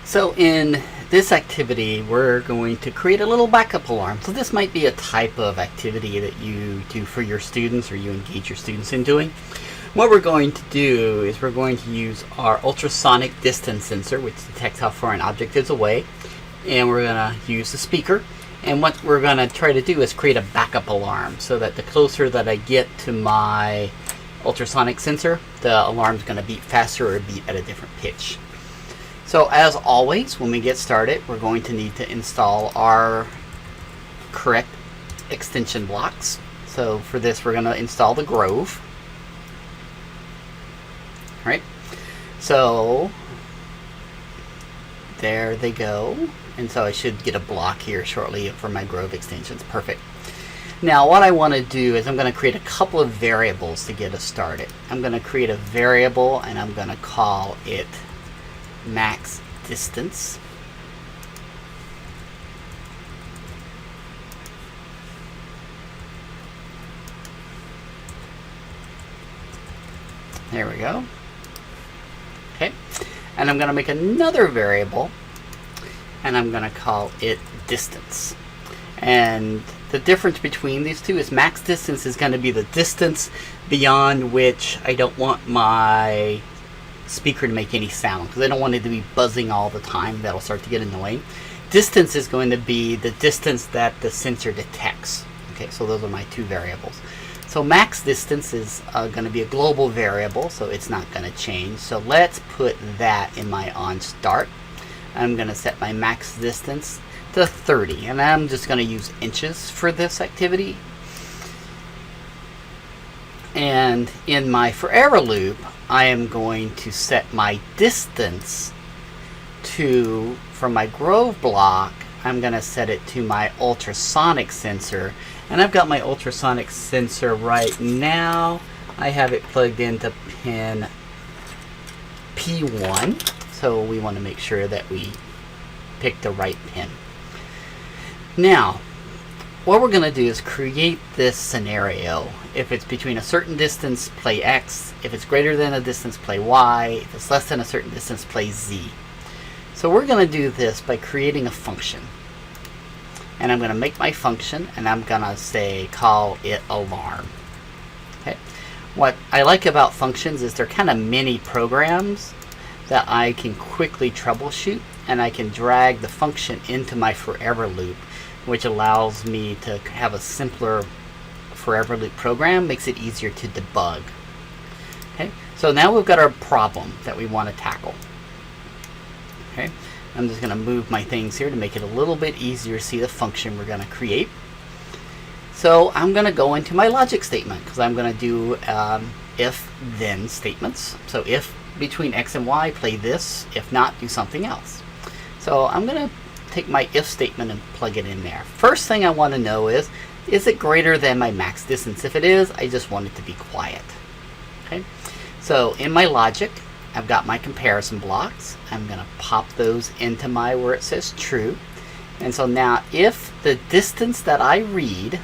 So in this activity, we're going to create a little backup alarm. So this might be a type of activity that you do for your students or you engage your students in doing. What we're going to do is we're going to use our ultrasonic distance sensor, which detects how far an object is away, and we're going to use the speaker. And what we're going to try to do is create a backup alarm so that the closer that I get to my ultrasonic sensor, the alarm's going to beat faster or beat at a different pitch. So as always, when we get started, we're going to need to install our correct extension blocks. So for this, we're going to install the Grove. All right. So there they go. And so I should get a block here shortly for my Grove extensions. Perfect. Now what I want to do is I'm going to create a couple of variables to get us started. I'm going to create a variable and I'm going to call it max distance. There we go. Okay. And I'm going to make another variable and I'm going to call it distance. And the difference between these two is max distance is going to be the distance beyond which I don't want my speaker to make any sound, because I don't want it to be buzzing all the time. That'll start to get annoying. Distance is going to be the distance that the sensor detects. Okay, so those are my two variables. So max distance is going to be a global variable, so it's not going to change. So let's put that in my on start. I'm going to set my max distance to 30, and I'm just going to use inches for this activity. And in my forever loop, I am going to set my distance to, from my Grove block, I'm going to set it to my ultrasonic sensor. And I've got my ultrasonic sensor right now. I have it plugged into pin P1. So we want to make sure that we pick the right pin. Now, what we're going to do is create this scenario. If it's between a certain distance, play X. If it's greater than a distance, play Y. If it's less than a certain distance, play Z. So we're going to do this by creating a function. And I'm going to make my function, and I'm going to say, call it alarm. Okay. What I like about functions is they're kind of mini programs that I can quickly troubleshoot, and I can drag the function into my forever loop, which allows me to have a simpler forever loop program, makes it easier to debug. Okay, so now we've got our problem that we want to tackle. Okay, I'm just going to move my things here to make it a little bit easier to see the function we're going to create. So I'm going to go into my logic statement, because I'm going to do if-then statements. So if between X and Y, play this. If not, do something else. So I'm going to take my if statement and plug it in there. First thing I want to know is it greater than my max distance? If it is, I just want it to be quiet. Okay. So in my logic, I've got my comparison blocks. I'm going to pop those into my where it says true. And so now if the distance that I read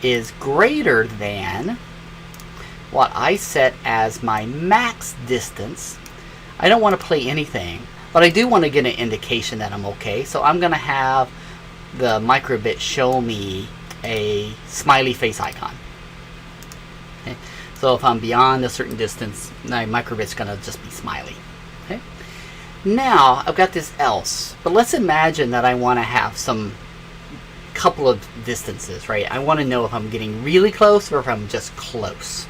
is greater than what I set as my max distance, I don't want to play anything, but I do want to get an indication that I'm okay. So I'm going to have the microbit show me a smiley face icon. Okay. So if I'm beyond a certain distance, my microbit's going to just be smiley. Okay. Now I've got this else, but let's imagine that I want to have some couple of distances, right? I want to know if I'm getting really close or if I'm just close.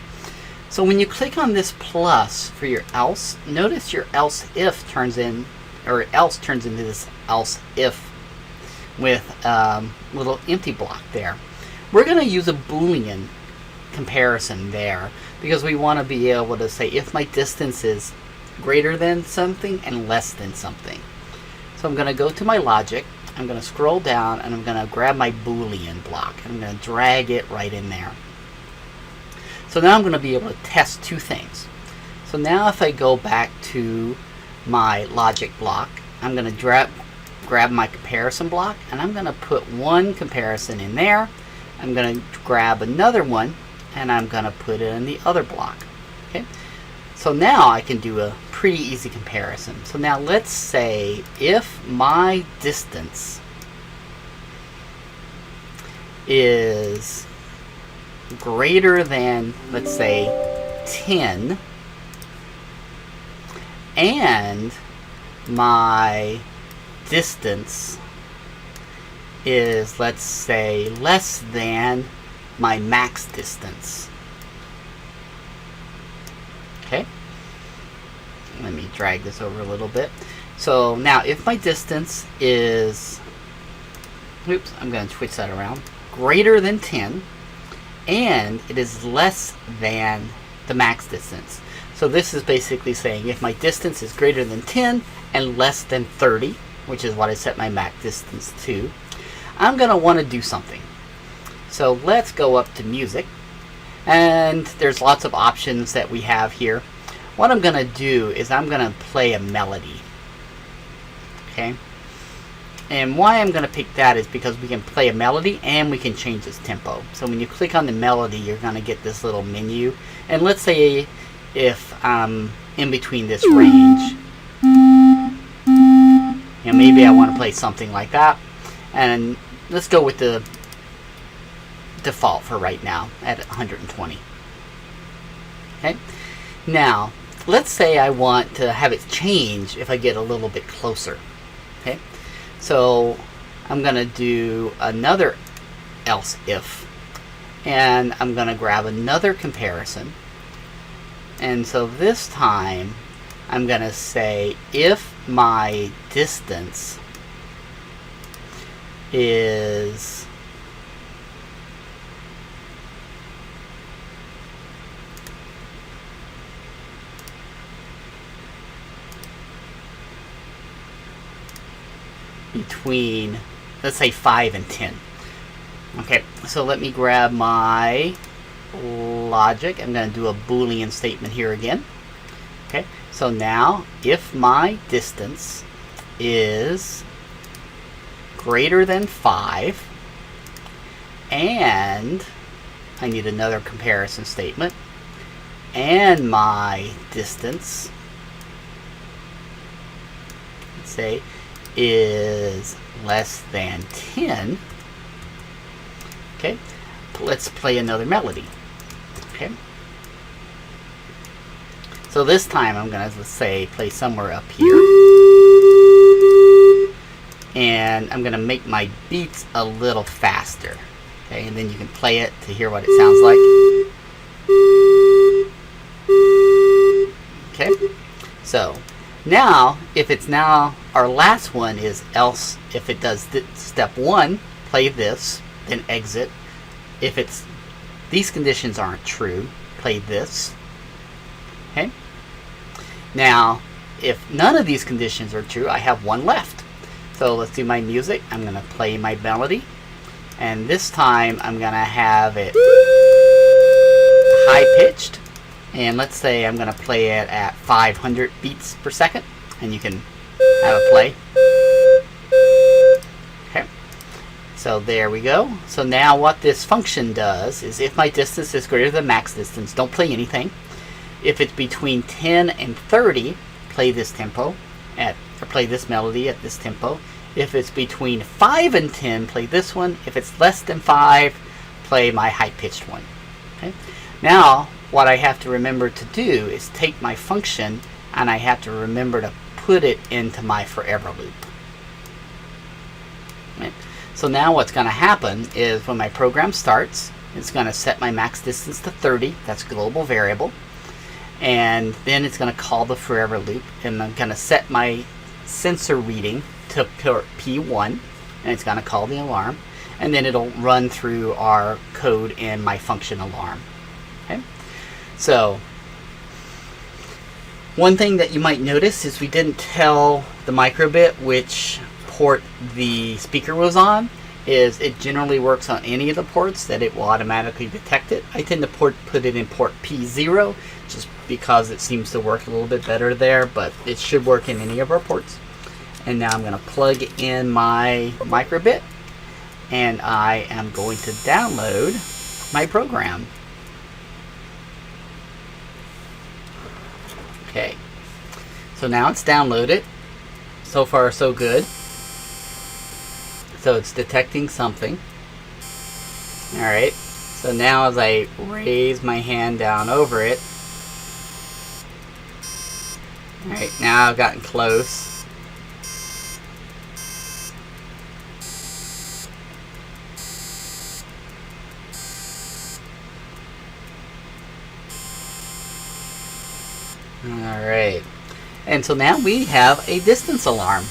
So when you click on this plus for your else, notice your else if turns in, or else turns into this else if with little empty block there. We're going to use a Boolean comparison there because we want to be able to say if my distance is greater than something and less than something. So I'm going to go to my logic, I'm going to scroll down, and I'm going to grab my Boolean block. I'm going to drag it right in there. So now I'm going to be able to test two things. So now if I go back to my logic block, I'm going to grab my comparison block, and I'm going to put one comparison in there. I'm going to grab another one, and I'm going to put it in the other block. Okay. So now I can do a pretty easy comparison. So now let's say if my distance is greater than, let's say, 10, and my distance is, let's say, less than my max distance. Okay, let me drag this over a little bit. So now if my distance is, oops, I'm going to switch that around, greater than 10, and it is less than the max distance. So this is basically saying if my distance is greater than 10 and less than 30, which is what I set my max distance to, I'm going to want to do something. So let's go up to music, and there's lots of options that we have here. What I'm going to do is I'm going to play a melody. Okay? And why I'm going to pick that is because we can play a melody and we can change its tempo. So when you click on the melody, you're going to get this little menu. And let's say if I'm in between this range, maybe I want to play something like that. And let's go with the default for right now at 120. Okay. Now, let's say I want to have it change if I get a little bit closer. Okay. So I'm going to do another else if, and I'm going to grab another comparison. And so this time I'm going to say if my distance is between, let's say, 5 and 10. Okay, so let me grab my logic. I'm going to do a Boolean statement here again. Okay, so now if my distance is greater than 5 and I need another comparison statement, and my distance, let's say, is less than 10. Okay, let's play another melody. Okay, so this time I'm going to, let's say, play somewhere up here, and I'm going to make my beats a little faster. Okay, and then you can play it to hear what it sounds like. Okay, so now if it's now, our last one is else if it does step 1, play this, then exit. If it's these conditions aren't true, play this. Okay, now if none of these conditions are true, I have one left. So let's do my music. I'm going to play my melody, and this time I'm going to have it high pitched, and let's say I'm going to play it at 500 beats per second, and you can have a play. Okay, so there we go. So now what this function does is if my distance is greater than max distance, don't play anything. If it's between 10 and 30, play this tempo or play this melody at this tempo. If it's between 5 and 10, play this one. If it's less than 5, play my high-pitched one. Okay. Now what I have to remember to do is take my function and I have to remember to put it into my forever loop. Right. So now what's going to happen is when my program starts, it's going to set my max distance to 30. That's a global variable. And then it's going to call the forever loop, and I'm going to set my sensor reading to P1, and it's going to call the alarm, and then it'll run through our code in my function alarm. Okay, so one thing that you might notice is we didn't tell the microbit which port the speaker was on. Is it generally works on any of the ports that it will automatically detect it. I tend to put it in port P0 just because it seems to work a little bit better there, but it should work in any of our ports. And now I'm going to plug in my microbit, and I am going to download my program. Okay. So now it's downloaded. So far, so good. So it's detecting something. Alright. So now as I raise my hand down over it. Alright, now I've gotten close. Alright. And so now we have a distance alarm.